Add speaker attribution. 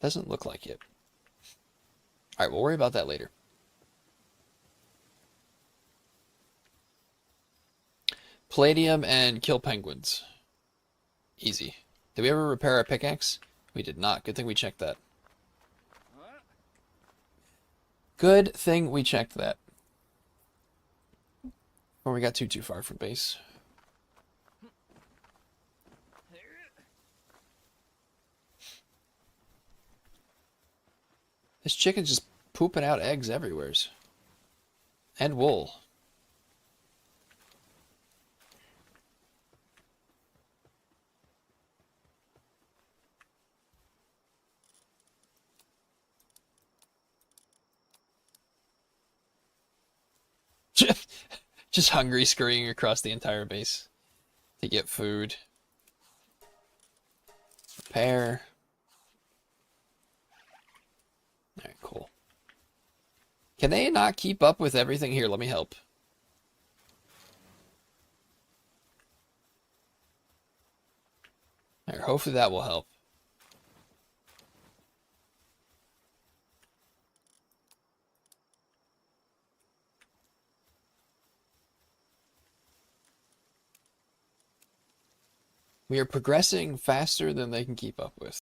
Speaker 1: Doesn't look like it. All right, we'll worry about that later. Palladium and kill penguins. Easy. Did we ever repair our pickaxe? We did not. Good thing we checked that. Good thing we checked that. Before we got too far from base. This chicken's just pooping out eggs everywhere. And wool. Just hungry, scurrying across the entire base to get food. Repair. Alright, cool. Can they not keep up with everything here? Let me help. Alright, hopefully that will help. We are progressing faster than they can keep up with.